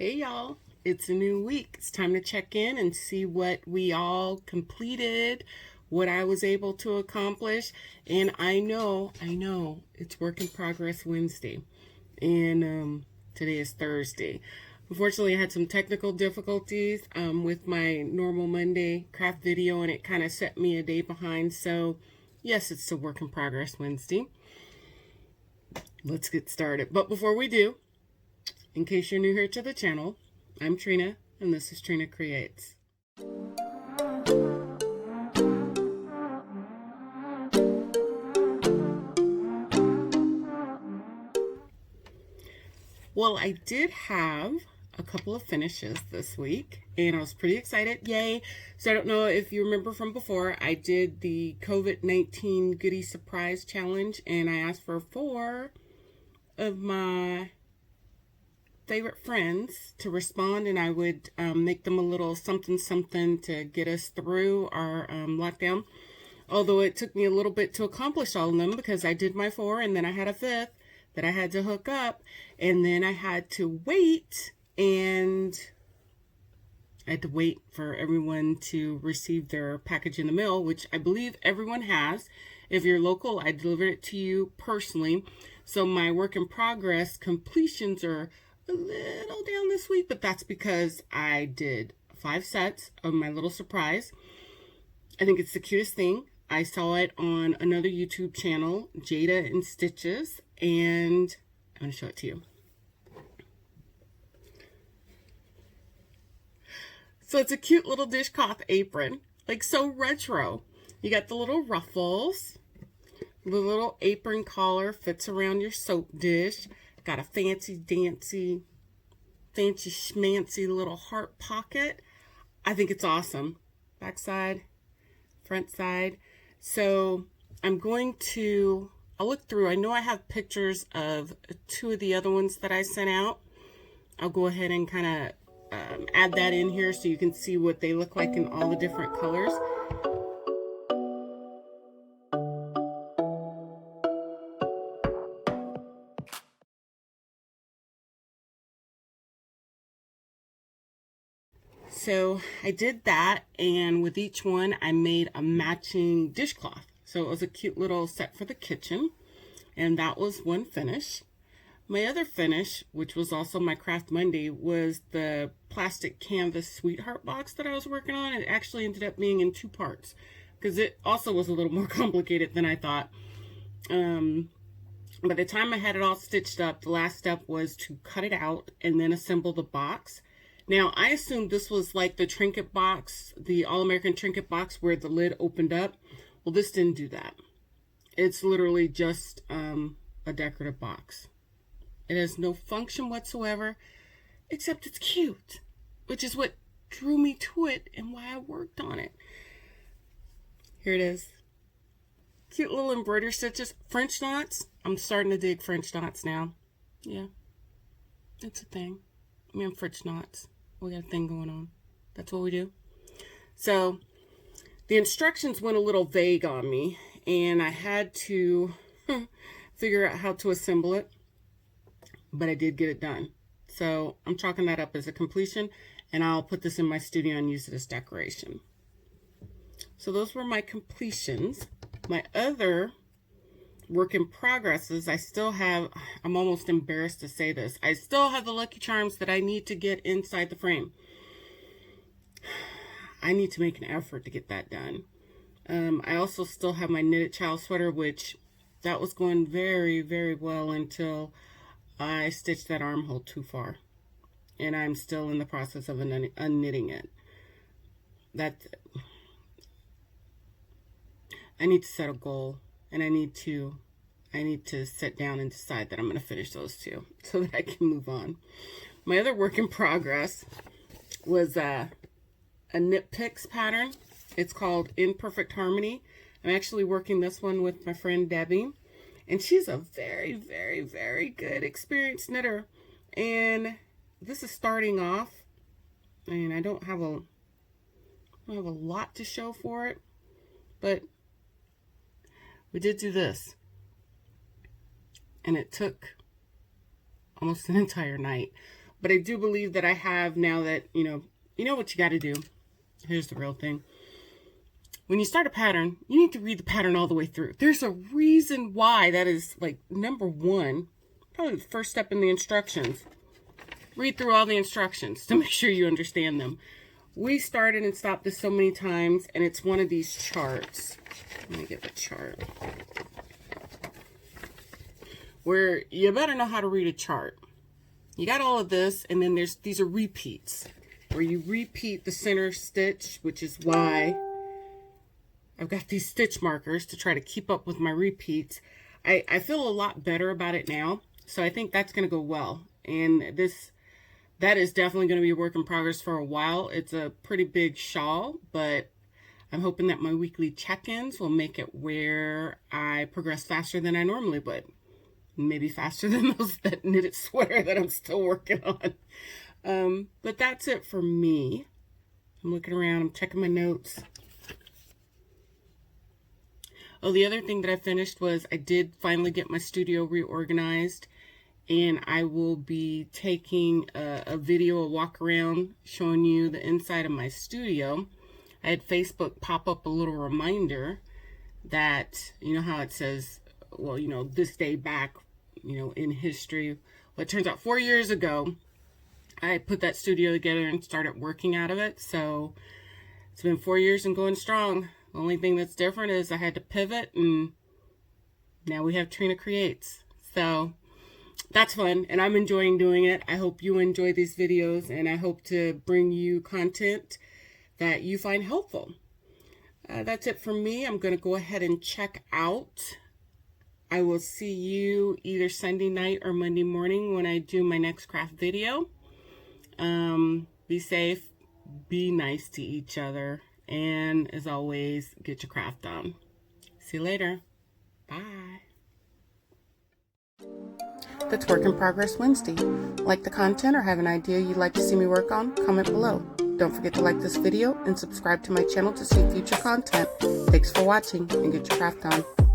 Hey y'all, it's a new week. It's time to check in and see what we all completed, what I was able to accomplish. And I know, it's work in progress Wednesday. And today is Thursday. Unfortunately, I had some technical difficulties with my normal Monday craft video, and it kind of set me a day behind. So, yes, it's still work in progress Wednesday. Let's get started. But before we do, in case you're new here to the channel, I'm Trina, and this is Trina Creates. Well, I did have a couple of finishes this week, and I was pretty excited. Yay! So I don't know if you remember from before, I did the COVID-19 Goodie Surprise Challenge, and I asked for 4 of my favorite friends to respond, and I would make them a little something to get us through our lockdown. Although it took me a little bit to accomplish all of them, because I did my 4 and then I had a 5th that I had to hook up, and then I had to wait, and I had to wait for everyone to receive their package in the mail, which I believe everyone has. If you're local, I delivered it to you personally. So my work in progress completions are a little down this week, but that's because I did 5 sets of my little surprise. I think it's the cutest thing. I saw it on another YouTube channel, Jada and Stitches, and I'm going to show it to you. So it's a cute little dishcloth apron, like so retro. You got the little ruffles, the little apron collar fits around your soap dish. Got a fancy schmancy little heart pocket. I think it's awesome. Back side, front side. So I'm going to, I'll look through. I know I have pictures of 2 of the other ones that I sent out. I'll go ahead and kind of add that in here so you can see what they look like in all the different colors. So I did that, and with each one I made a matching dishcloth. So it was a cute little set for the kitchen, and that was one finish. My other finish, which was also my Craft Monday, was the plastic canvas sweetheart box that I was working on. It actually ended up being in 2 parts because it also was a little more complicated than I thought. By the time I had it all stitched up, the last step was to cut it out and then assemble the box. Now, I assumed this was like the trinket box, the All-American trinket box where the lid opened up. Well, this didn't do that. It's literally just a decorative box. It has no function whatsoever, except it's cute, which is what drew me to it and why I worked on it. Here it is. Cute little embroidery stitches. French knots. I'm starting to dig French knots now. Yeah, it's a thing. I mean, French knots. We got a thing going on. That's what we do. So the instructions went a little vague on me, and I had to figure out how to assemble it, but I did get it done. So I'm chalking that up as a completion, and I'll put this in my studio and use it as decoration. So those were my completions. My other work in progresses, I still have, I'm almost embarrassed to say this, I still have the Lucky Charms that I need to get inside the frame. I need to make an effort to get that done. I also still have my knitted child sweater, which that was going very, very well until I stitched that armhole too far. And I'm still in the process of unknitting it. I need to set a goal, and I need to sit down and decide that I'm going to finish those 2 so that I can move on. My other work in progress was a Knit Picks pattern. It's called Imperfect Harmony. I'm actually working this one with my friend Debbie, and she's a very, very, very good experienced knitter. And this is starting off, and I don't have a lot to show for it, but we did do this, and it took almost an entire night. But I do believe that I have now that, you know what you got to do. Here's the real thing. When you start a pattern, you need to read the pattern all the way through. There's a reason why that is like number one, probably the first step in the instructions. Read through all the instructions to make sure you understand them. We started and stopped this so many times, and it's one of these charts. Let me get the chart. Where you better know how to read a chart. You got all of this, and then these are repeats, where you repeat the center stitch, which is why I've got these stitch markers to try to keep up with my repeats. I feel a lot better about it now, so I think that's going to go well. And that is definitely going to be a work in progress for a while. It's a pretty big shawl, but I'm hoping that my weekly check-ins will make it where I progress faster than I normally would. Maybe faster than that knitted sweater that I'm still working on. But that's it for me. I'm looking around, I'm checking my notes. Oh, the other thing that I finished was I did finally get my studio reorganized, and I will be taking a video, a walk around, showing you the inside of my studio. I had Facebook pop up a little reminder that, you know how it says, well, you know, this day back, you know, in history. Well, it turns out 4 years ago, I put that studio together and started working out of it. So it's been 4 years and going strong. The only thing that's different is I had to pivot, and now we have Trina Creates. So that's fun, and I'm enjoying doing it. I hope you enjoy these videos, and I hope to bring you content that you find helpful. That's it from me. I'm going to go ahead and check out. I will see you either Sunday night or Monday morning when I do my next craft video. Be safe, be nice to each other, and as always, get your craft on. See you later. Bye. That's Work in Progress Wednesday. Like the content or have an idea you'd like to see me work on? Comment below. Don't forget to like this video and subscribe to my channel to see future content. Thanks for watching, and get your craft on.